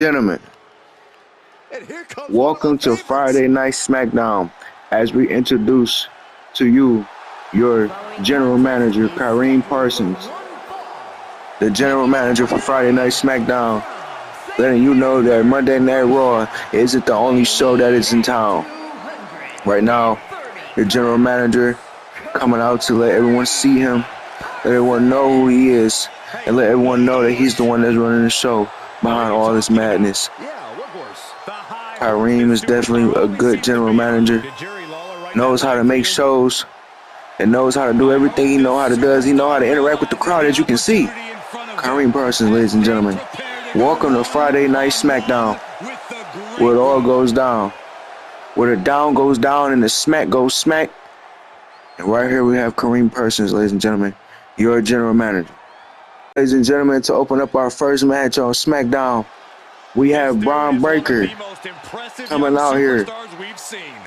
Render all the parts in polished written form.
Gentlemen, welcome to Friday Night SmackDown as we introduce to you your general manager, Kareem Parsons, the general manager for Friday Night SmackDown, letting you know that Monday Night Raw isn't the only show that is in town. Right now, the general manager coming out to let everyone see him, let everyone know who he is, and let everyone know that he's the one that's running the show behind all this madness. Kareem is definitely a good general manager, knows how to make shows, and knows how to do everything he knows how to do. He knows how to interact with the crowd, as you can see. Kareem Parsons, ladies and gentlemen. Welcome to Friday Night SmackDown, where it all goes down. Where the down goes down and the smack goes smack. And right here we have Kareem Parsons, ladies and gentlemen, your general manager. Ladies and gentlemen, to open up our first match on SmackDown, we have Bron Breakker coming out here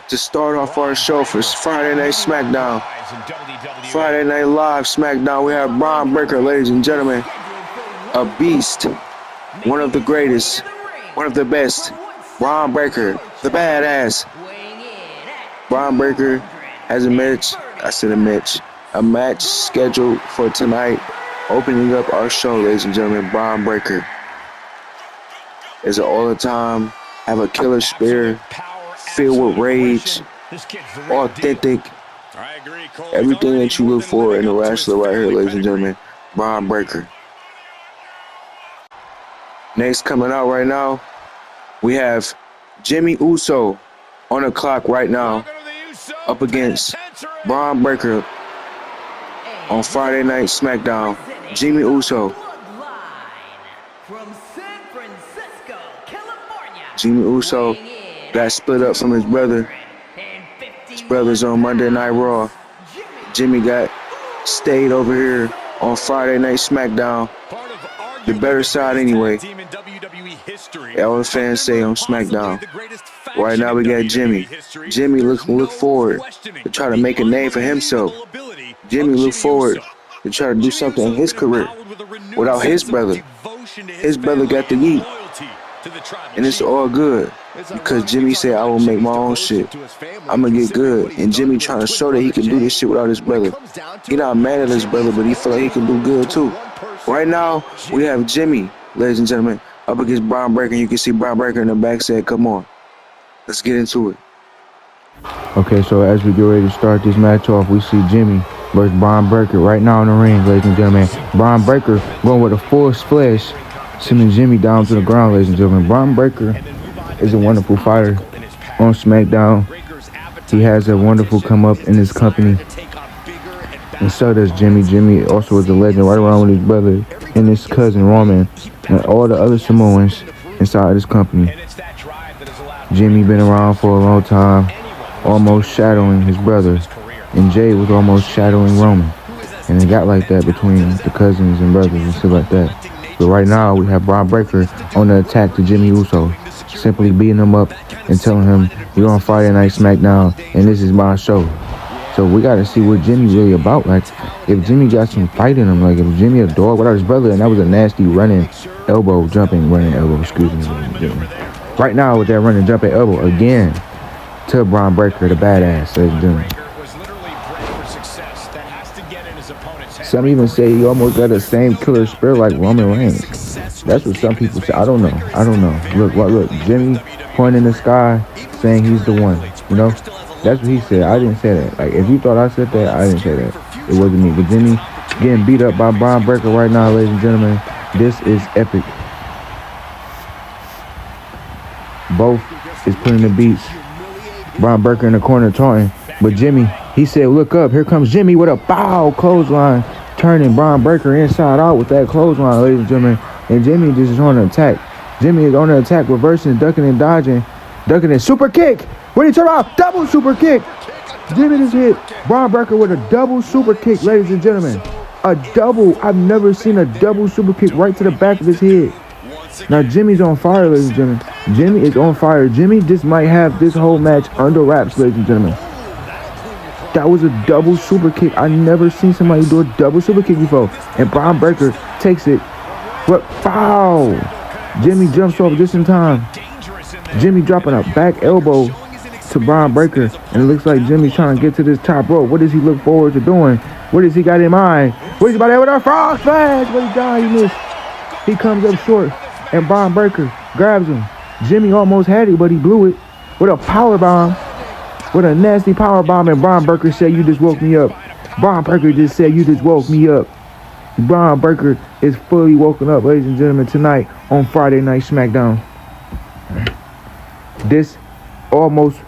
to start off our show for Friday Night SmackDown. Friday Night Live SmackDown, we have Bron Breakker, ladies and gentlemen. A beast, one of the greatest, one of the best. Bron Breakker, the badass. Bron Breakker has a match scheduled for tonight, opening up our show, ladies and gentlemen. Bron Breakker is an all-the-time, have a killer spirit, filled with rage, authentic, everything that you look for in a wrestler right here, ladies and gentlemen. Bron Breakker. Next, coming out right now, we have Jimmy Uso on the clock right now, up against Bron Breakker on Friday Night SmackDown. Jimmy Uso. Jimmy Uso got split up from his brother. His brother's on Monday Night Raw. Jimmy got stayed over here on Friday Night SmackDown. The better side anyway. All the fans say on SmackDown. Right now we got Jimmy. Jimmy look forward to try to make a name for himself. Jimmy look forward to try to do something in his career without his brother. His brother got the heat. And it's all good because Jimmy said, I will make my own shit. I'm going to get good. And Jimmy trying to show that he can do this shit without his brother. He not mad at his brother, but he feel like he can do good too. Right now, we have Jimmy, ladies and gentlemen, up against Bron Breakker. You can see Bron Breakker in the back said, come on. Let's get into it. Okay, so as we get ready to start this match off, we see Jimmy versus Bron Breakker right now in the ring, ladies and gentlemen. Bron Breakker going with a full splash, sending Jimmy down to the ground, ladies and gentlemen. Bron Breakker is a wonderful fighter on SmackDown. He has a wonderful come up in his company. And so does Jimmy. Jimmy also is a legend right around with his brother and his cousin Roman and all the other Samoans inside his company. Jimmy been around for a long time, almost shadowing his brother. And Jay was almost shadowing Roman. And it got like that between the cousins and brothers and stuff like that. But right now, we have Bron Breakker on the attack to Jimmy Uso, simply beating him up and telling him, you're on Friday Night SmackDown, and this is my show. So we got to see what Jimmy's really about. Like, if Jimmy got some fight in him, like if Jimmy a dog without his brother, and that was a nasty running elbow, excuse me. Right now, with that running jumping elbow, again, to Bron Breakker, the badass, ladies and gentlemen. Some even say he almost got the same killer spirit like Roman Reigns. That's what some people say. I don't know. Look, Jimmy pointing in the sky saying he's the one. You know, that's what he said. I didn't say that. Like, if you thought I said that, I didn't say that. It wasn't me. But Jimmy getting beat up by Bron Breakker right now, ladies and gentlemen. This is epic. Both is putting the beats. Bron Breakker in the corner taunting. But Jimmy, he said, look up. Here comes Jimmy with a bow clothesline. Turning Bron Breakker inside out with that clothesline, ladies and gentlemen. And Jimmy just is on the attack. Jimmy is on the attack, reversing, ducking and dodging. Ducking and super kick. When he turn around, double super kick. Jimmy just hit Bron Breakker with a double super kick, ladies and gentlemen. A double. I've never seen a double super kick right to the back of his head. Now Jimmy's on fire, ladies and gentlemen. Jimmy is on fire. Jimmy just might have this whole match under wraps, ladies and gentlemen. That was a double super kick. I never seen somebody do a double super kick before. And Bron Breakker takes it. But, wow. Jimmy jumps off just in time. Jimmy dropping a back elbow to Bron Breakker, and it looks like Jimmy's trying to get to this top rope. What does he look forward to doing? What does he got in mind? What is he about to have with a frog splash? What he got? He missed. He comes up short, and Bron Breakker grabs him. Jimmy almost had it, but he blew it with a power bomb, with a nasty power bomb, and Bron Breakker said, "You just woke me up." Bron Breakker just said, "You just woke me up." Bron Breakker is fully woken up, ladies and gentlemen, tonight on Friday Night SmackDown. This almost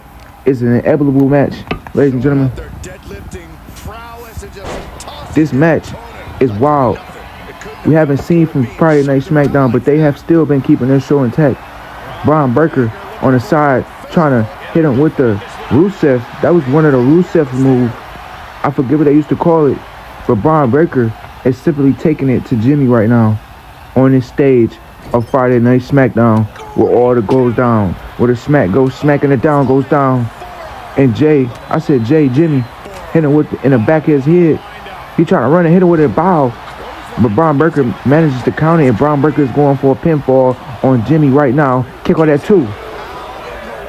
is an inevitable match, ladies and gentlemen. This match is wild. We haven't seen from Friday Night SmackDown, but they have still been keeping their show intact. Bron Breakker on the side trying to hit him with the Rusev. That was one of the Rusev moves. I forget what they used to call it, but Bron Breakker is simply taking it to Jimmy right now on this stage of Friday Night SmackDown, where all the goes down, where the smack goes, smacking it down goes down. And Jimmy hit him in the back of his head. He trying to run and hit him with a bow, but Bron Breakker manages to counter, and Bron Breakker is going for a pinfall on Jimmy right now. Kick out that too.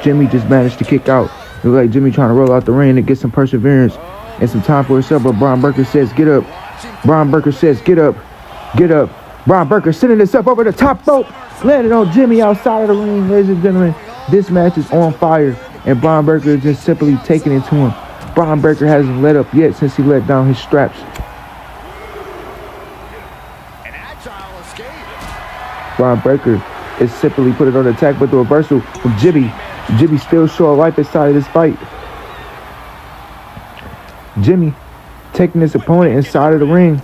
Jimmy just managed to kick out. It looks like Jimmy trying to roll out the ring to get some perseverance and some time for himself, but Bron Breakker says, "Get up." Bron Breakker says, "Get up, get up." Bron Breakker sending himself over the top rope, landing on Jimmy outside of the ring, ladies and gentlemen. This match is on fire, and Bron Breakker is just simply taking it to him. Bron Breakker hasn't let up yet since he let down his straps. Bron Breakker is simply put it on attack, but the reversal from Jimmy. Jimmy still showing life inside of this fight. Jimmy taking his opponent inside of the ring.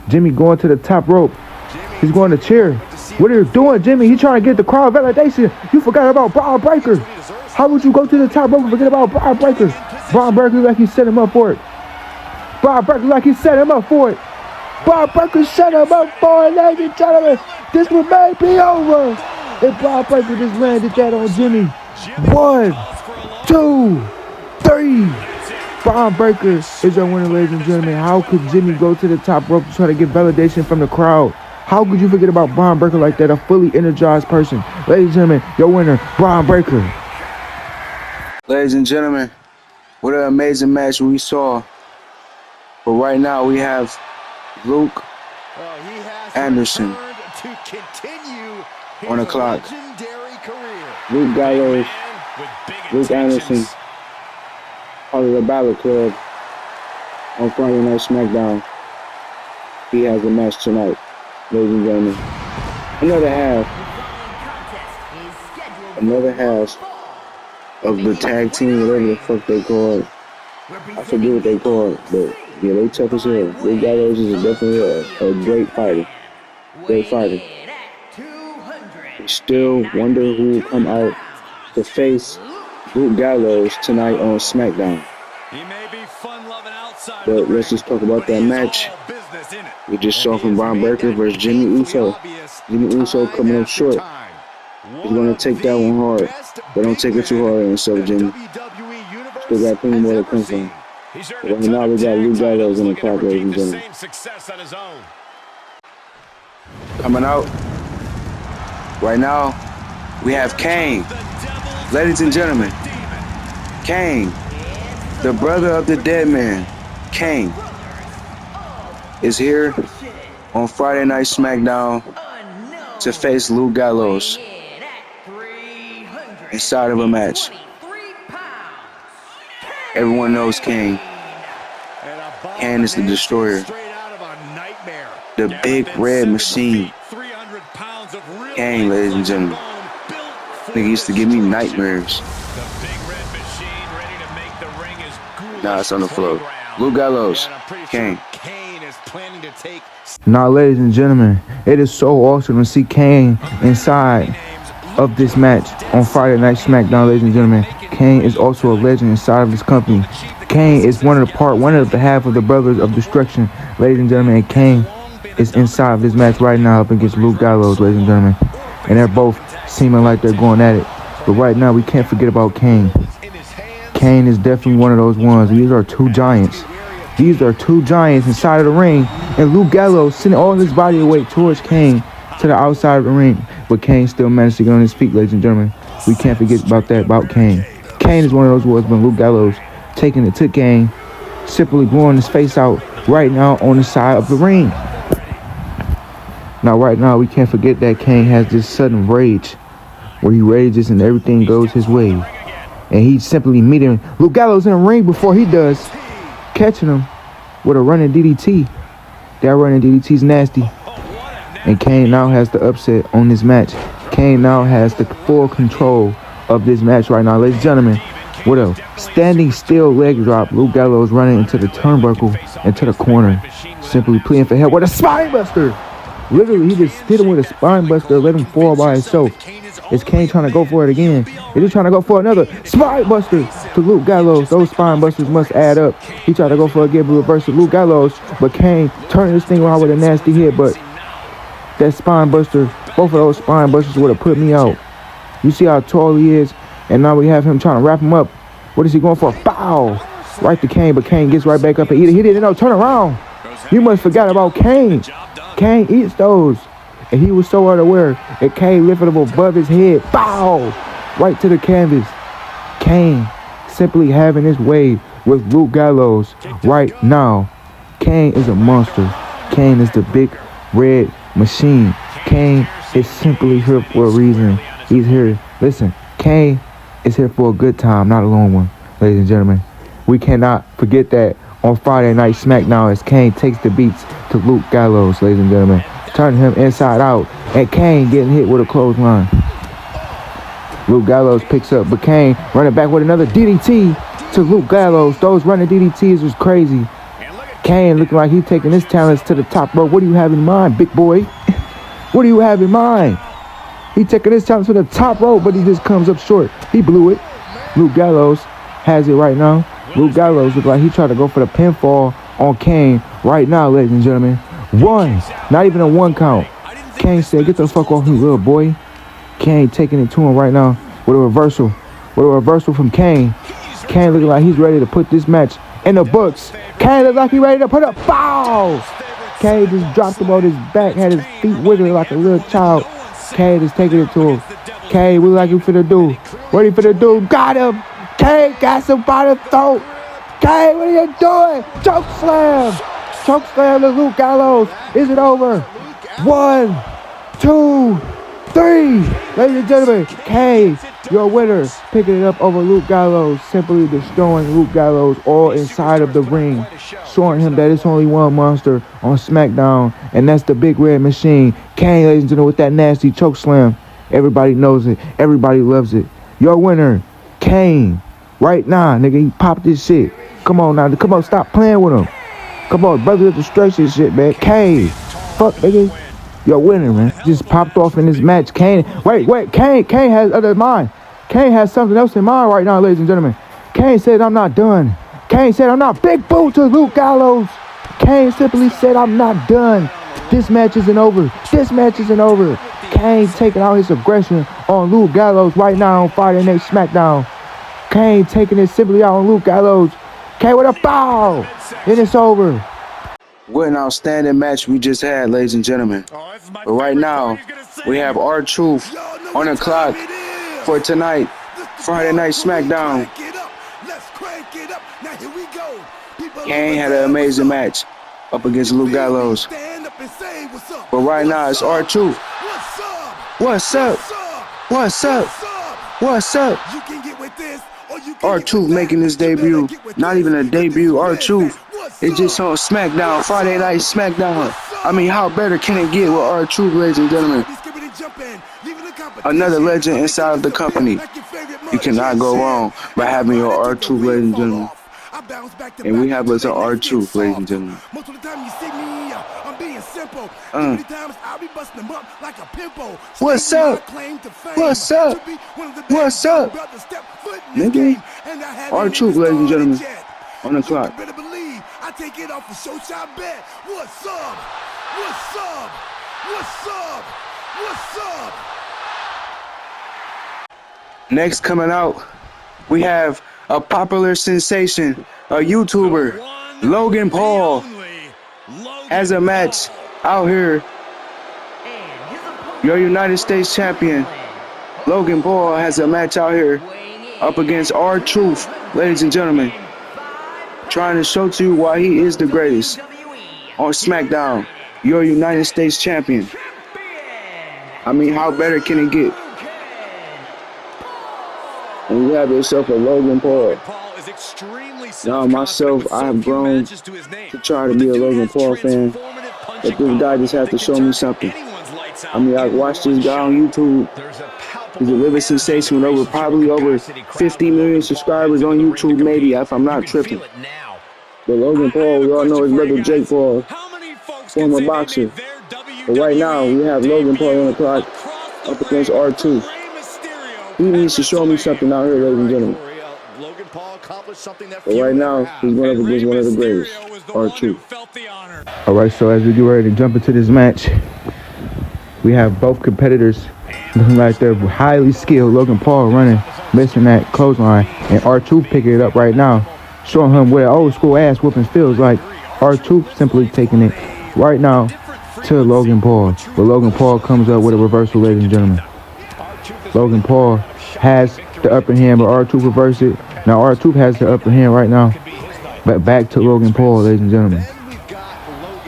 Jimmy going to the top rope. He's going to cheer. What are you doing, Jimmy? He's trying to get the crowd validation. You forgot about Bron Breakker. How would you go to the top rope and forget about Bron Breakker? Bron Breakker like he set him up for it. Bron Breakker like he set him up for it. Bron Breakker set him up for it, ladies and gentlemen. This one may be over. And Bron Breakker just landed that on Jimmy. 1, 2, 3. Bron Breakker is your winner, ladies and gentlemen. How could Jimmy go to the top rope to try to get validation from the crowd? How could you forget about Bron Breakker like that, a fully energized person? Ladies and gentlemen, your winner, Bron Breakker. Ladies and gentlemen, what an amazing match we saw. But right now we have Luke Anderson on the clock. Luke Gallows, Luke Anderson, part of the Balor Club on Friday Night SmackDown. He has a match tonight, ladies and gentlemen. Another half of the tag team, whatever the fuck they call it. I forget what they call it, but yeah, they tough as hell. Luke Gallows is definitely a great fighter. Great fighter. We still wonder who will come out to face Luke Gallows tonight on SmackDown. But let's just talk about that match. We just saw from Bron Breakker versus Jimmy Uso. Jimmy Uso coming up short. He's going to take that one hard. But don't take it too hard on yourself, Jimmy. Still got plenty more to come from. But right now we got Luke Gallows in the clock, ladies and gentlemen. Coming out. Right now, we have Kane. Ladies and gentlemen, Kane, the brother of the dead man, Kane, is here on Friday Night SmackDown to face Luke Gallows inside of a match. Everyone knows Kane. Kane is the destroyer. The big red machine. Kane, ladies and gentlemen. Nigga used to give me nightmares. Now it's on the floor. Luke Gallows, Kane. Now, ladies and gentlemen, it is so awesome to see Kane inside of this match on Friday Night SmackDown, ladies and gentlemen. Kane is also a legend inside of this company. Kane is one of the half of the Brothers of Destruction, ladies and gentlemen. And Kane is inside of this match right now up against Luke Gallows, ladies and gentlemen. And they're both seeming like they're going at it. But right now, we can't forget about Kane. Kane is definitely one of those ones. These are two giants. These are two giants inside of the ring. And Luke Gallows sending all his body weight towards Kane to the outside of the ring. but Kane still managed to get on his feet, ladies and gentlemen. We can't forget about that, about Kane. Kane is one of those words when Luke Gallows taking it to Kane, simply blowing his face out right now on the side of the ring. Now, right now, we can't forget that Kane has this sudden rage where he rages and everything goes his way. And he's simply meeting Luke Gallows in the ring before he does, catching him with a running DDT. That running DDT's nasty. And Kane now has the upset on this match. Kane now has the full control of this match right now. Ladies and gentlemen, what a standing still leg drop. Luke Gallows running into the turnbuckle, into the corner, simply pleading for help with a spine buster. Literally, he just hit him with a spine buster, let him fall by himself. Is Kane trying to go for it again? Is he trying to go for another spine buster to Luke Gallows? Those spine busters must add up. He tried to go for a give reverse to Luke Gallows, but Kane turning this thing around with a nasty hit, but that spine buster, both of those spine busters would have put me out. You see how tall he is, and now we have him trying to wrap him up. What is he going for? Bow! Right to Kane, but Kane gets right back up and eat it. He didn't know, turn around. You must forgot about Kane. Kane eats those. And he was so unaware that Kane lifted him above his head. Bow! Right to the canvas. Kane simply having his way with Luke Gallows right now. Kane is a monster. Kane is the big red machine. Kane is simply here for a reason. He's here. Listen, Kane is here for a good time, not a long one, ladies and gentlemen. We cannot forget that on Friday Night SmackDown as Kane takes the beats to Luke Gallows, ladies and gentlemen. Turning him inside out, and Kane getting hit with a clothesline. Luke Gallows picks up, but Kane running back with another DDT to Luke Gallows. Those running DDTs was crazy. Kane looking like he's taking his talents to the top rope. What do you have in mind, big boy? What do you have in mind? He taking his talents to the top rope, but he just comes up short. He blew it. Luke Gallows has it right now. Luke Gallows looks like he tried to go for the pinfall on Kane right now, ladies and gentlemen. One, not even a one count. Kane said, get the fuck off me, little boy. Kane taking it to him right now with a reversal. With a reversal from Kane. Kane looking like he's ready to put this match in the books. Kane looks like he's ready to put a foul. Kane just dropped him on his back, had his feet wiggling like a little child. Kane is taking it to him. Kane, what like you finna do? What he finna do? Got him. Kane got him by the throat. Kane, what are you doing? Choke slam. Choke slam to Luke Gallows. Is it over? 1, 2, 3. Ladies and gentlemen, Kane, your winner, picking it up over Luke Gallows, simply destroying Luke Gallows all inside of the ring, showing him that it's only one monster on SmackDown, and that's the Big Red Machine. Kane, ladies and gentlemen, with that nasty choke slam. Everybody knows it. Everybody loves it. Your winner, Kane. Right now, nigga, he popped this shit. Come on now. Come on, stop playing with him. Come on, brother, destruction shit, man. Kane. Fuck, nigga. Your winner, man. Just popped off in this match. Kane. Wait. Kane has other mind. Kane has something else in mind right now, ladies and gentlemen. Kane said, I'm not done. Kane said, I'm not. Big boot to Luke Gallows. Kane simply said, I'm not done. This match isn't over. This match isn't over. Kane taking out his aggression on Luke Gallows right now on Friday Night SmackDown. Kane taking it simply out on Luke Gallows. Kane with a bow. And it's over. What an outstanding match we just had, ladies and gentlemen. But right now, we have R-Truth on the clock for tonight, Friday Night SmackDown. Kane had an amazing match up against Luke Gallows. But right now, it's R-Truth. What's up? What's up? What's up? R-Truth making his debut. Not even a debut. R-Truth. It's just on SmackDown, Friday Night SmackDown. I mean, how better can it get with R-Truth, ladies and gentlemen? Another legend inside of the company. You cannot go wrong by having your R-Truth, ladies and gentlemen. And we have us an R-Truth, ladies and gentlemen. What's up? What's up? What's up? Nigga, R-Truth, ladies and gentlemen, on the clock. I take it off the show shot bet. What's up? What's up? What's up? What's up? Next coming out, we have a popular sensation, a YouTuber, Logan Paul, has a match out here Your United States champion, Logan Paul, has a match out here up against R-Truth, ladies and gentlemen. Trying to show to you why he is the greatest on SmackDown. Your United States champion. I mean, how better can it get? And you have yourself a Logan Paul. Now, myself, I have grown to try to be a Logan Paul fan, but this guy just has to show me something. I mean, I watched this guy on YouTube. He's a living sensation with probably over 50 million subscribers on YouTube, maybe, if I'm not tripping. But Logan Paul, we all know his brother Jake Paul, former boxer. But right now, we have Logan Paul on the clock up against R-Truth. He needs to show me something out here, ladies and gentlemen. But right now, he's going up against one of the greatest, R-Truth. All right, so as we get ready to jump into this match, we have both competitors looking like they're highly skilled. Logan Paul running, missing that clothesline, and R-Truth picking it up right now, showing him what old school ass whooping feels like. R-Truth simply taking it right now to Logan Paul. But Logan Paul comes up with a reversal, ladies and gentlemen. Logan Paul has the upper hand, but R-Truth reversed it. Now R-Truth has the upper hand right now. But back to Logan Paul, ladies and gentlemen.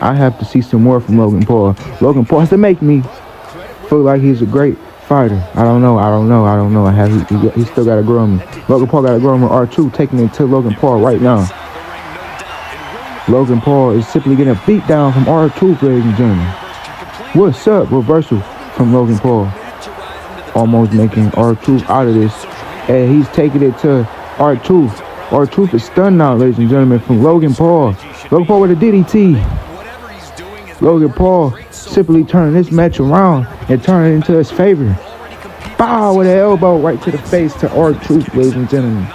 I have to see some more from Logan Paul. Logan Paul has to make me feel like he's a great fighter. I don't know. He still got to grow on me. Logan Paul got to grow on me. R-Truth taking it to Logan Paul right now. Logan Paul is simply getting a beat down from R-Truth, ladies and gentlemen. What's up? Reversal from Logan Paul. Almost making R-Truth out of this. And he's taking it to R-Truth. R-Truth is stunned now, ladies and gentlemen, from Logan Paul. Logan Paul with a DDT. Logan Paul simply turning this match around and turning it into his favor. Bow with an elbow right to the face to R-Truth, ladies and gentlemen.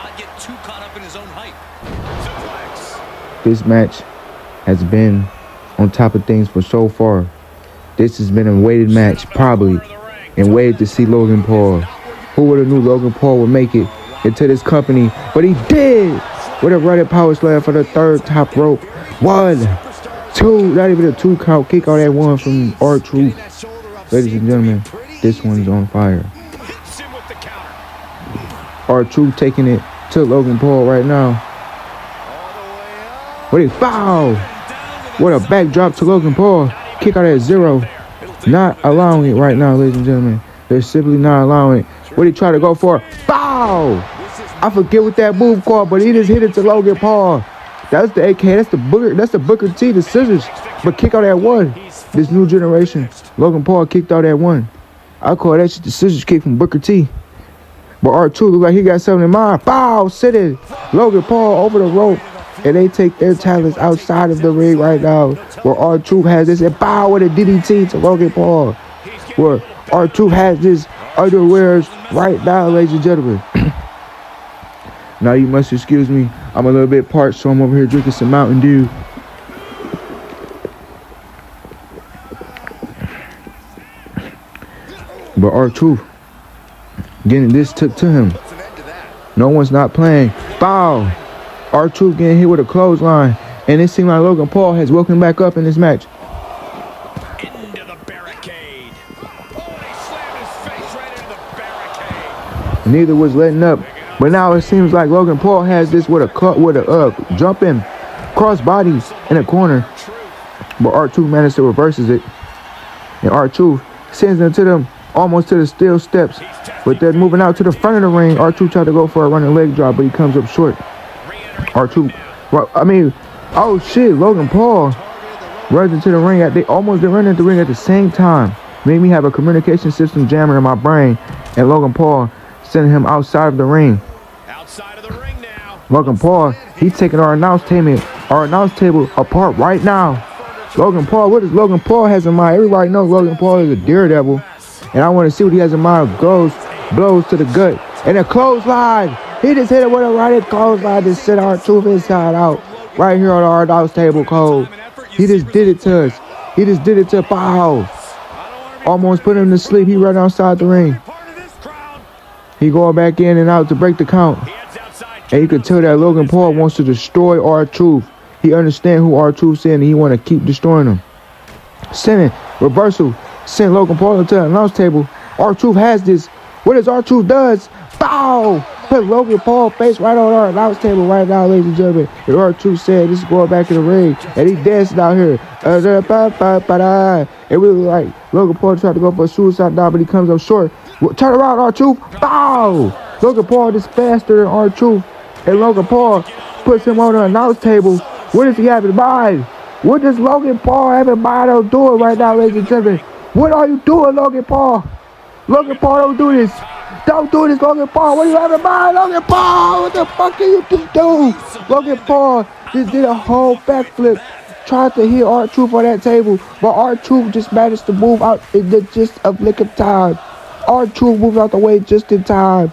This match has been on top of things for so far. This has been a weighted match, probably, and waited to see Logan Paul. Who would have knew Logan Paul would make it into this company? But he did! With a running power slam for the third top rope. 1, 2, not even a 2 count. Kick out that one from R-Truth. Ladies and gentlemen, this one's on fire. R-Truth taking it to Logan Paul right now. What a foul! What a backdrop to Logan Paul. Kick out at 0. Not allowing it right now, ladies and gentlemen. They're simply not allowing it. What he tried to go for? Foul! I forget what that move called, but he just hit it to Logan Paul. That's the AK. That's the Booker T, the scissors. But kick out at 1. This new generation. Logan Paul kicked out at 1. I call that shit the scissors kick from Booker T. But R-Truth look like he got something in mind. Foul! Sitting. Logan Paul over the rope. And they take their talents outside of the ring right now. Where R-Truth has this and bow with a DDT to Logan Paul. Where R-Truth has this underwears right now, ladies and gentlemen. Now you must excuse me. I'm a little bit parched, so I'm over here drinking some Mountain Dew. But R-Truth getting this took to him. No one's not playing. Foul! R-Truth getting hit with a clothesline. And it seems like Logan Paul has woken back up in this match. Into the barricade. Oh, he slammed his face right into the barricade. Neither was letting up. But now it seems like Logan Paul has this with a jumping crossbody in the corner. But R-Truth managed to reverses it. And R-Truth sends them to them almost to the steel steps. But they're moving out to the front of the ring. R-Truth tried to go for a running leg drop, but he comes up short. R-Truth, oh shit, Logan Paul runs into the ring. They almost run into the ring at the same time. Made me have a communication system jammer in my brain. And Logan Paul sending him outside of the ring. Outside of the ring now. Logan Paul, he's taking our announce table apart right now. Logan Paul, what does Logan Paul has in mind? Everybody knows Logan Paul is a daredevil. And I want to see what he has in mind. Blows to the gut. And a clothesline. He just hit it with a right clothesline to send R-Truth inside out. Right here on our announce table, Cole. He just did it to us. He just did it to Pow. Almost put him to sleep. He ran outside the ring. He going back in and out to break the count. And you can tell that Logan Paul wants to destroy R-Truth. He understands who R-Truth is and he want to keep destroying him. Sending reversal. Send Logan Paul into the announce table. R-Truth has this. What does R-Truth does? Bow! Put Logan Paul face right on our announce table right now, ladies and gentlemen. And R-Truth said this is going back to the ring. And he's dancing out here. And we were like, Logan Paul tried to go for a suicide dive, but he comes up short. Turn around, R-Truth. Bow! Logan Paul is faster than R-Truth. And Logan Paul puts him on the announce table. What does he have in mind? What does Logan Paul have in mind on doing right now, ladies and gentlemen? What are you doing, Logan Paul? Logan Paul, don't do this. Don't do this, Logan Paul. What do you have in mind, Logan Paul? What the fuck can you just do? Logan Paul just did a whole backflip. Tried to hit R-Truth on that table, but R-Truth just managed to move out in just a flick of time. R-Truth moved out the way just in time.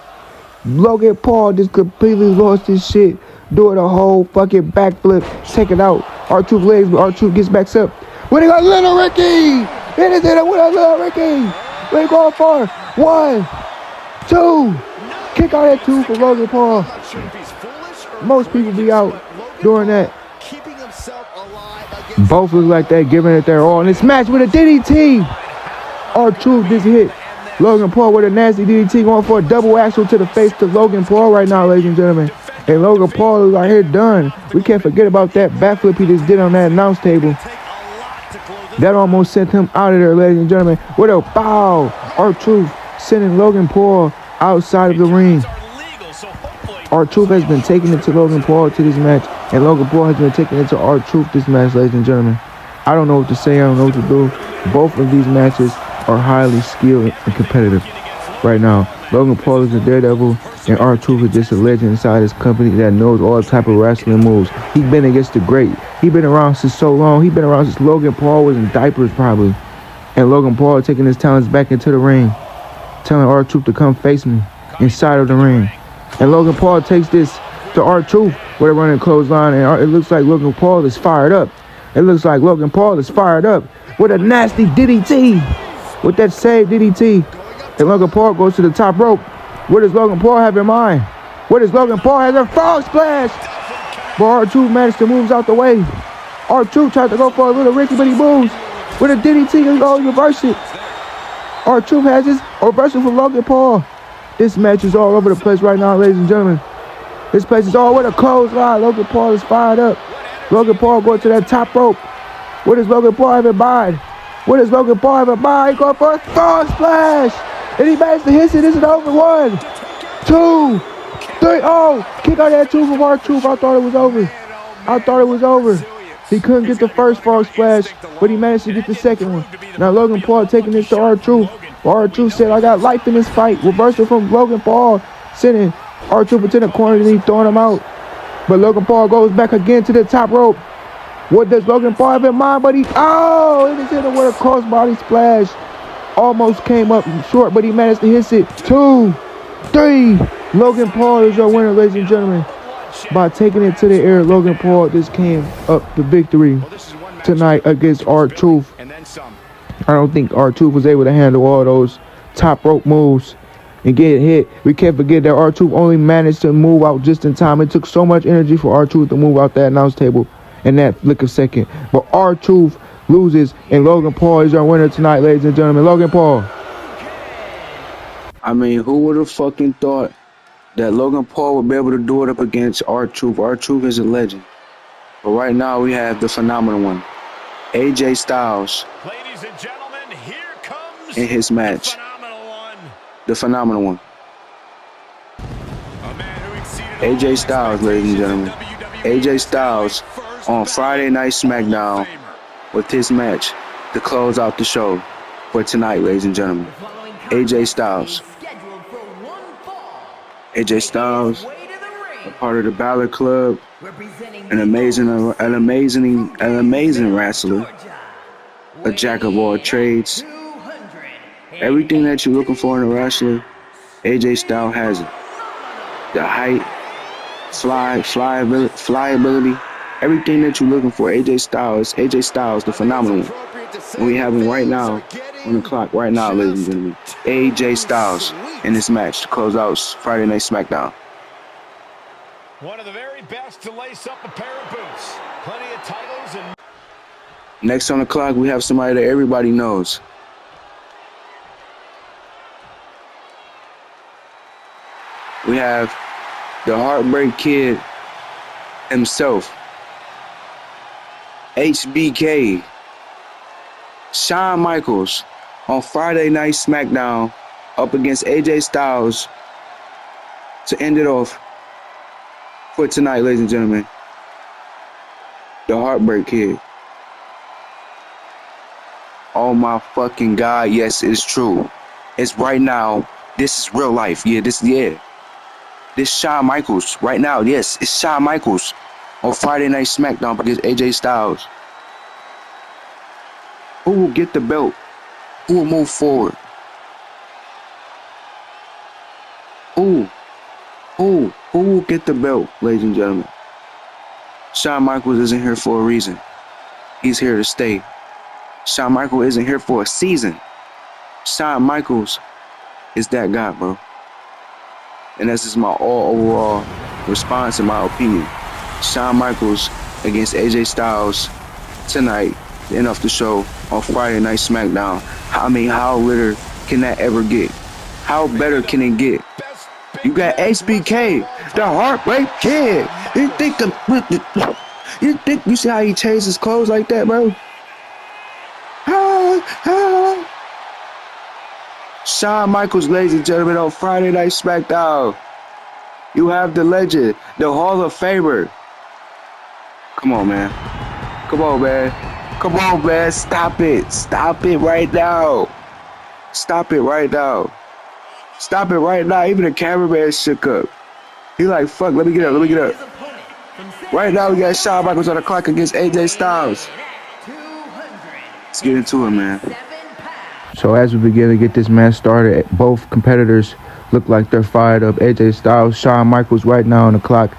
Logan Paul just completely lost his shit, doing a whole fucking backflip, taking out R-Truth legs, but R-Truth gets back up. What he got, Little Ricky? It is it with a Little Ricky. What you going for? 1, 2. Kick out that 2 for Logan Paul. Most people be out doing that. Both look like they're giving it their all. And it's matched with a DDT. R-Truth just hit Logan Paul with a nasty DDT, going for a double axle to the face to Logan Paul right now, ladies and gentlemen. And Logan Paul is out here done. We can't forget about that backflip he just did on that announce table. That almost sent him out of there, ladies and gentlemen. What a bow. R-Truth sending Logan Paul outside of the ring. R-Truth has been taking it to Logan Paul to this match, and Logan Paul has been taking it to R-Truth this match, ladies and gentlemen. I don't know what to say. I don't know what to do. Both of these matches are highly skilled and competitive right now. Logan Paul is a daredevil, and R-Truth is just a legend inside his company that knows all type of wrestling moves. He's been against the great. He's been around since so long. He's been around since Logan Paul was in diapers probably. And Logan Paul taking his talents back into the ring, telling R-Truth to come face me inside of the ring. And Logan Paul takes this to R-Truth with a running clothesline, and it looks like Logan Paul is fired up. It looks like Logan Paul is fired up with a nasty DDT, with that save DDT. And Logan Paul goes to the top rope. What does Logan Paul have in mind? What does Logan Paul have? A frog splash! But R-Truth managed to move out the way. R-Truth tried to go for a Little Ricky, but he moves. With a DDT, he goes reverse it. R-Truth has his reversal from Logan Paul. This match is all over the place right now, ladies and gentlemen. This place is all with a clothesline. Logan Paul is fired up. Logan Paul going to that top rope. What does Logan Paul have in mind? What does Logan Paul have in mind? He going for a frog splash. And he managed to hit it. This is over. 1, 2, 3. Oh, kick out that 2 from R-Truth. I thought it was over. I thought it was over. He couldn't get the first frog splash, but he managed to get the second one. Now Logan Paul taking this to R-Truth. R-Truth said, I got life in this fight. Reversal from Logan Paul, sending R-Truth into the corner and he throwing him out. But Logan Paul goes back again to the top rope. What does Logan Paul have in mind? But he just hit him with a crossbody splash. Almost came up short, but he managed to hit it. 2, 3. Logan Paul is your winner, ladies and gentlemen. By taking it to the air, Logan Paul just came up the victory tonight against R-Truth. I don't think R-Truth was able to handle all those top rope moves and get hit. We can't forget that R-Truth only managed to move out just in time. It took so much energy for R-Truth to move out that announce table in that flick of second. But R-Truth loses, and Logan Paul is our winner tonight, ladies and gentlemen. Logan Paul. I mean, who would have fucking thought that Logan Paul would be able to do it up against R-Truth? R-Truth is a legend. But right now we have the phenomenal one, AJ Styles, Ladies and gentlemen, here comes in his match. The phenomenal one. AJ Styles, ladies and gentlemen. AJ Styles on Friday Night SmackDown with his match to close out the show for tonight, ladies and gentlemen. AJ Styles. AJ Styles, a part of the Balor Club, an amazing wrestler, a jack of all trades. Everything that you're looking for in a wrestler, AJ Styles has it. The height, flyability, everything that you're looking for, AJ Styles, the phenomenal one. And we have him right now on the clock, right now, ladies and gentlemen. AJ Styles in this match to close out Friday Night SmackDown. One of the very best to lace up a pair of boots. Plenty of titles and next on the clock, we have somebody that everybody knows. we have the Heartbreak Kid himself, HBK, Shawn Michaels, on Friday Night SmackDown up against AJ Styles to end it off for tonight, ladies and gentlemen. The Heartbreak Kid. Oh my fucking God, yes, it's true. It's right now. This is real life. This Shawn Michaels right now. Yes, it's Shawn Michaels on Friday Night SmackDown against AJ Styles. Who will get the belt? Who will move forward? Who will get the belt, ladies and gentlemen? Shawn Michaels isn't here for a reason. He's here to stay. Shawn Michaels isn't here for a season. Shawn Michaels is that guy, bro. And that's just my overall response and my opinion. Shawn Michaels against AJ Styles tonight, the end of the show on Friday Night SmackDown. I mean, how litter can that ever get? How better can it get? You got HBK, the Heartbreak Kid. You see how he changed his clothes like that, bro? Shawn Michaels, ladies and gentlemen, on Friday Night SmackDown. You have the legend, the Hall of Famer. Come on, man. Come on, man. Come on, man. Stop it. Stop it right now. Stop it right now. Stop it right now. Even the cameraman shook up. He like, fuck, let me get up. Let me get up. Right now, we got Shawn Michaels on the clock against AJ Styles. Let's get into it, man. So as we begin to get this match started, both competitors look like they're fired up. AJ Styles, Shawn Michaels right now on the clock.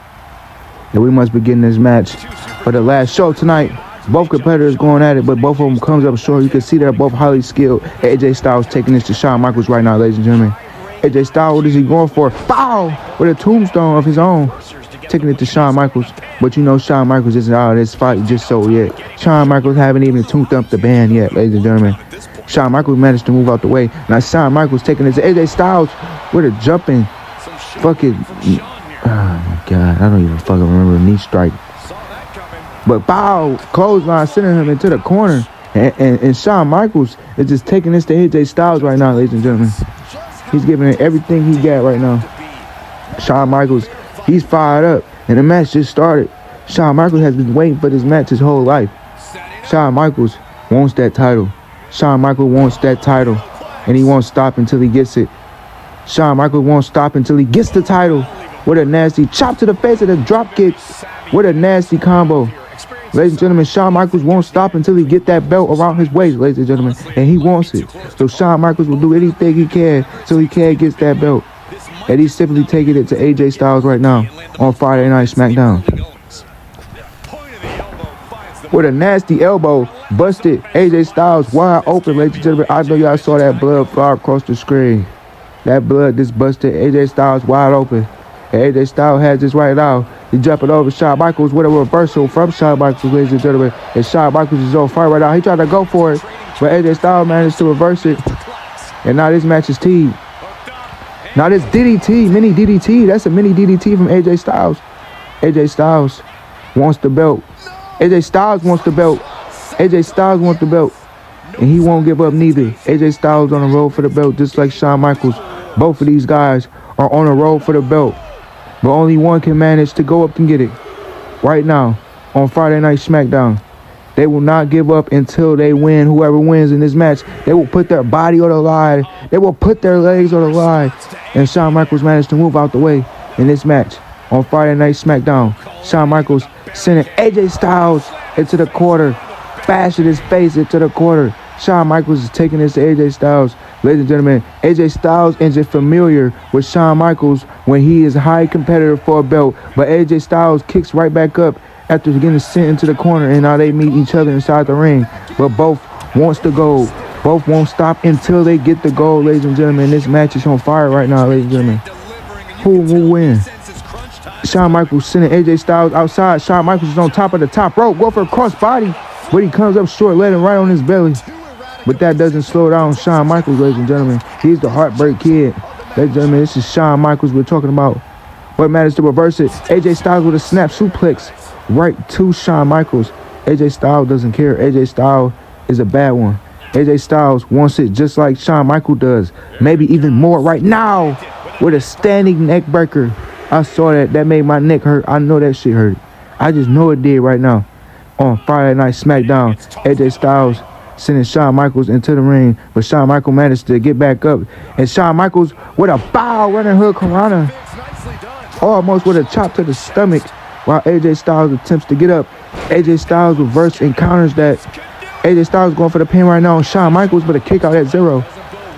And we must begin this match for the last show tonight. Both competitors going at it, but both of them comes up short. You can see they're both highly skilled. AJ Styles taking this to Shawn Michaels right now, ladies and gentlemen. AJ Styles, what is he going for? Bow! With a tombstone of his own. Taking it to Shawn Michaels. But you know Shawn Michaels isn't out of this fight just so yet. Shawn Michaels haven't even tuned up the band yet, ladies and gentlemen. Shawn Michaels managed to move out the way. Now Shawn Michaels taking it to AJ Styles with a jumping fucking... Oh my God, I don't even fucking remember the knee strike. But bow, clothesline, sending him into the corner. And Shawn Michaels is just taking this to AJ Styles right now, ladies and gentlemen. He's giving it everything he got right now. Shawn Michaels, he's fired up. And the match just started. Shawn Michaels has been waiting for this match his whole life. Shawn Michaels wants that title. Shawn Michaels wants that title. And he won't stop until he gets it. Shawn Michaels won't stop until he gets the title. What a nasty chop to the face of the drop kick. What a nasty combo. Ladies and gentlemen, Shawn Michaels won't stop until he get that belt around his waist, ladies and gentlemen. And he wants it. So Shawn Michaels will do anything he can till he gets that belt. And he's simply taking it to AJ Styles right now on Friday Night SmackDown. With a nasty elbow, busted AJ Styles wide open, ladies and gentlemen. I know y'all saw that blood fly across the screen. That blood just busted AJ Styles wide open. And AJ Styles has this right now. He jumping over Shawn Michaels with a reversal from Shawn Michaels, ladies and gentlemen. And Shawn Michaels is on fire right now. He tried to go for it, but AJ Styles managed to reverse it. And now this match is teed. Now this DDT, mini DDT. That's a mini DDT from AJ Styles. AJ Styles wants the belt. AJ Styles wants the belt. AJ Styles wants the belt. And he won't give up neither. AJ Styles on the road for the belt just like Shawn Michaels. Both of these guys are on the road for the belt. But only one can manage to go up and get it. Right now, on Friday Night SmackDown, they will not give up until they win. Whoever wins in this match, they will put their body on the line. They will put their legs on the line. And Shawn Michaels managed to move out the way in this match. On Friday Night SmackDown, Shawn Michaels sending AJ Styles into the corner, bashing his face into the corner. Shawn Michaels is taking this to AJ Styles. Ladies and gentlemen, AJ Styles isn't familiar with Shawn Michaels when he is a high competitor for a belt. But AJ Styles kicks right back up after getting sent into the corner, and now they meet each other inside the ring. But both wants the gold. Both won't stop until they get the gold, ladies and gentlemen. This match is on fire right now, ladies and gentlemen. Who will win? Shawn Michaels sending AJ Styles outside. Shawn Michaels is on top of the top rope. Go for a cross body. But he comes up short, letting right on his belly. But that doesn't slow down Shawn Michaels, ladies and gentlemen. He's the Heartbreak Kid. Ladies and gentlemen, this is Shawn Michaels we're talking about. What matters to reverse it. AJ Styles with a snap suplex right to Shawn Michaels. AJ Styles doesn't care. AJ Styles is a bad one. AJ Styles wants it just like Shawn Michaels does. Maybe even more right now with a standing neck breaker. I saw that. That made my neck hurt. I know that shit hurt. I just know it did right now. On Friday Night SmackDown, AJ Styles sending Shawn Michaels into the ring, but Shawn Michaels managed to get back up. And Shawn Michaels with a bow running hood Karana. Almost with a chop to the stomach while AJ Styles attempts to get up. AJ Styles reverse encounters that. AJ Styles going for the pin right now. Shawn Michaels with a kick out at 0.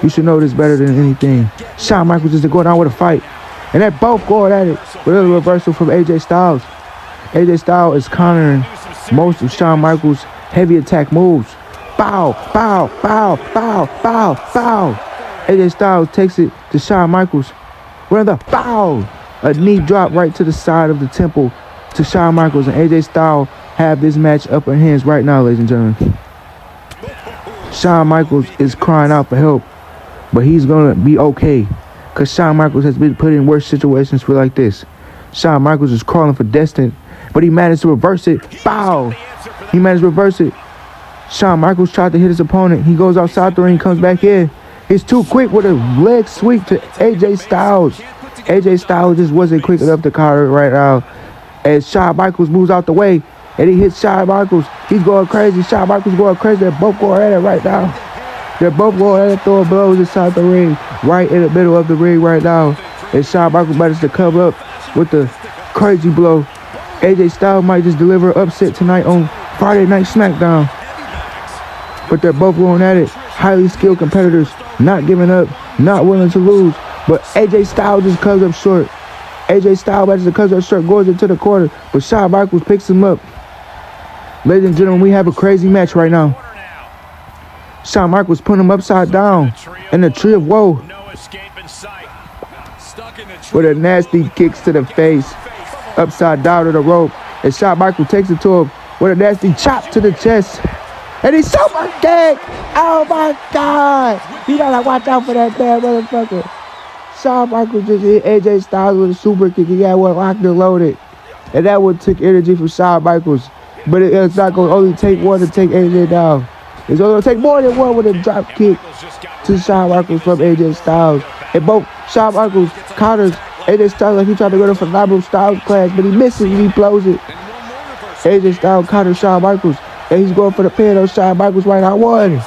You should know this better than anything. Shawn Michaels is going down with a fight. And they're both going at it with a reversal from AJ Styles. AJ Styles is countering most of Shawn Michaels' heavy attack moves. Bow, bow, bow, bow, bow, bow. AJ Styles takes it to Shawn Michaels. With a bow. A knee drop right to the side of the temple to Shawn Michaels, and AJ Styles have this match up in hands right now, ladies and gentlemen. Shawn Michaels is crying out for help, but he's gonna be okay, because Shawn Michaels has been put in worse situations for like this. Shawn Michaels is crawling for destiny, but he managed to reverse it. Bow! He managed to reverse it. Shawn Michaels tried to hit his opponent. He goes outside the ring, comes back in. He's too quick with a leg sweep to AJ Styles. AJ Styles just wasn't quick enough to counter it right now. As Shawn Michaels moves out the way, and he hits Shawn Michaels. He's going crazy. Shawn Michaels going crazy. They're both going at it right now. They're both going at it, throwing blows inside the ring, right in the middle of the ring right now. And Shawn Michaels managed to cover up with the crazy blow. AJ Styles might just deliver an upset tonight on Friday Night SmackDown. But they're both going at it. Highly skilled competitors, not giving up, not willing to lose. But AJ Styles just comes up short. AJ Styles manages to come up short, goes into the corner, but Shawn Michaels picks him up. Ladies and gentlemen, we have a crazy match right now. Shawn Michaels put him upside down in the tree of woe with a nasty kicks to the face, upside down to the rope. And Shawn Michaels takes it to him with a nasty chop to the chest. And he's super kick! Oh my God! You gotta watch out for that bad motherfucker. Shawn Michaels just hit AJ Styles with a super kick. He got one locked and loaded. And that one took energy from Shawn Michaels. But it's not going to only take one to take AJ down. It's going to take more than one with a drop kick to Shawn Michaels from AJ Styles. And both Shawn Michaels counters AJ Styles like he tried to go to phenomenal Styles class, but he misses and he blows it. AJ Styles counters Shawn Michaels. And he's going for the pin on Shawn Michaels right now. One.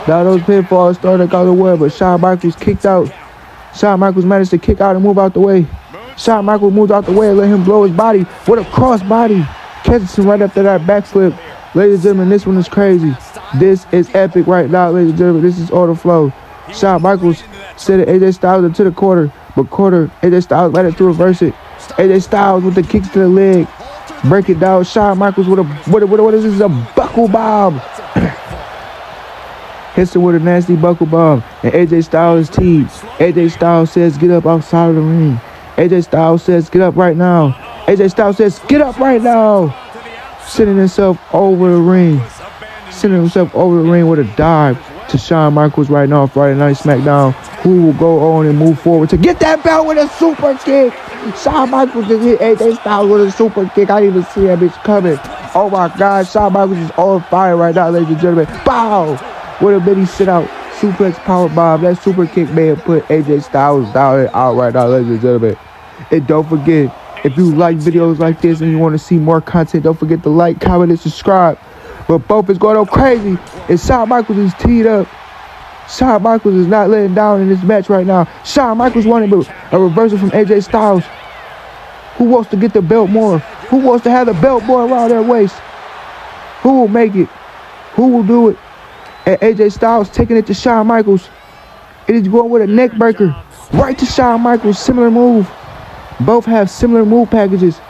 Now those pinfalls started to go to one, but Shawn Michaels kicked out. Shawn Michaels managed to kick out and move out the way. Shawn Michaels moves out the way and let him blow his body with a cross body. Catches him right after that backflip. Ladies and gentlemen, this one is crazy. This is epic right now, ladies and gentlemen. This is on the flow. Shawn Michaels sent AJ Styles into the corner, but AJ Styles managed to reverse it. AJ Styles with the kicks to the leg. Break it down. Shawn Michaels with a what is this? A buckle bomb. Hits him with a nasty buckle bomb. And AJ Styles is teed. AJ Styles says, get up outside of the ring. AJ Styles says, get up right now. AJ Styles says, get up right now. Sending himself over the ring. Sending himself over the ring with a dive to Shawn Michaels right now on Friday Night SmackDown, who will go on and move forward to get that belt with a super kick. Shawn Michaels just hit AJ Styles with a super kick. I didn't even see that bitch coming. Oh my God, Shawn Michaels is on fire right now, ladies and gentlemen. Bow! With a mini sit out, suplex power bomb. That super kick may have put AJ Styles down and out right now, ladies and gentlemen. And don't forget, if you like videos like this and you want to see more content, don't forget to like, comment, and subscribe. But both is going on crazy, and Shawn Michaels is teed up. Shawn Michaels is not letting down in this match right now. Shawn Michaels wanted a reversal from AJ Styles. Who wants to get the belt more? Who wants to have the belt more around their waist? Who will make it? Who will do it? And AJ Styles taking it to Shawn Michaels. It is going with a neck breaker right to Shawn Michaels. Similar move. Both have similar move packages.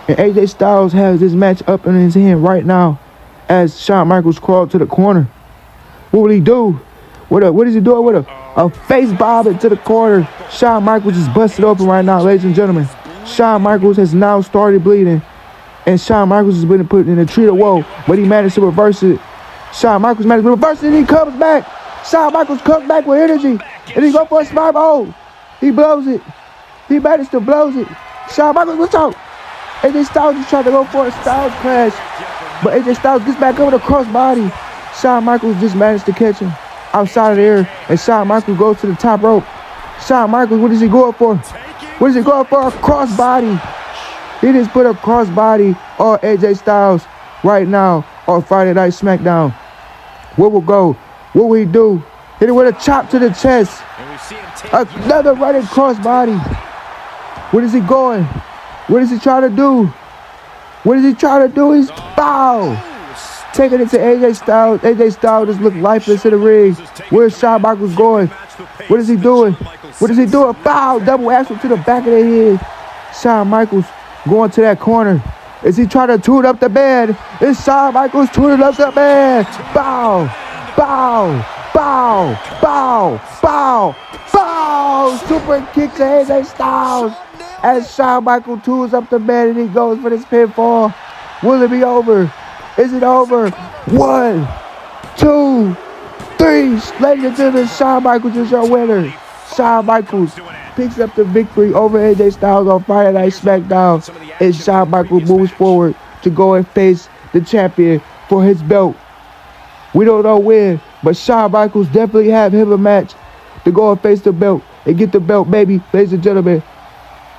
And AJ Styles has this match up in his hand right now as Shawn Michaels crawled to the corner. What will he do? What is he doing with a face bomb into the corner? Shawn Michaels is busted open right now, ladies and gentlemen. Shawn Michaels has now started bleeding. And Shawn Michaels has been put in a tree of woe, but he managed to reverse it. Shawn Michaels managed to reverse it, and he comes back. Shawn Michaels comes back with energy, and he goes for a smart. Oh, He blows it. He managed to blows it. Shawn Michaels, what's up? AJ Styles just tried to go for a Styles crash, but AJ Styles gets back over the crossbody. Shawn Michaels just managed to catch him outside of the air, and Shawn Michaels goes to the top rope. Shawn Michaels, what is he going for? What is he going for? A crossbody. He just put a crossbody on AJ Styles right now on Friday Night SmackDown. What will go? What will he do? Hit it with a chop to the chest. Another running crossbody. What is he going? What is he trying to do? What is he trying to do? He's bow. Taking it to AJ Styles. AJ Styles just looked lifeless in the ring. Where's Shawn Michaels going? What is he doing? What is he doing? Bow. Double axle to the back of the head. Shawn Michaels going to that corner. Is he trying to tune up the band? Is Shawn Michaels tuning up the band? Bow. Bow. Bow. Bow. Bow. Bow. Super kick to AJ Styles. As Shawn Michaels tunes up the band and he goes for this pinfall. Will it be over? Is it over? 1, 2, 3. Ladies and gentlemen, Shawn Michaels is your winner. Shawn Michaels picks up the victory over AJ Styles on Friday Night SmackDown. And Shawn Michaels moves forward to go and face the champion for his belt. We don't know when, but Shawn Michaels definitely have him a match to go and face the belt and get the belt, baby. Ladies and gentlemen,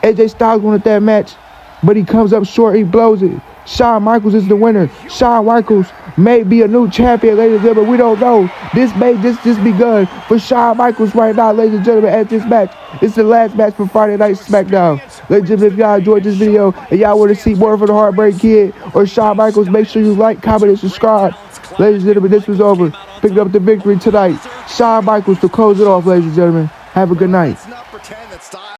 AJ Styles wanted that match, but he comes up short. He blows it. Shawn Michaels is the winner. Shawn Michaels may be a new champion, ladies and gentlemen. We don't know. This may just begun for Shawn Michaels right now, ladies and gentlemen, at this match. It's the last match for Friday Night SmackDown. Ladies and gentlemen, if y'all enjoyed this video and y'all want to see more from the Heartbreak Kid or Shawn Michaels, make sure you like, comment, and subscribe. Ladies and gentlemen, this was over. Picked up the victory tonight. Shawn Michaels to close it off, ladies and gentlemen. Have a good night.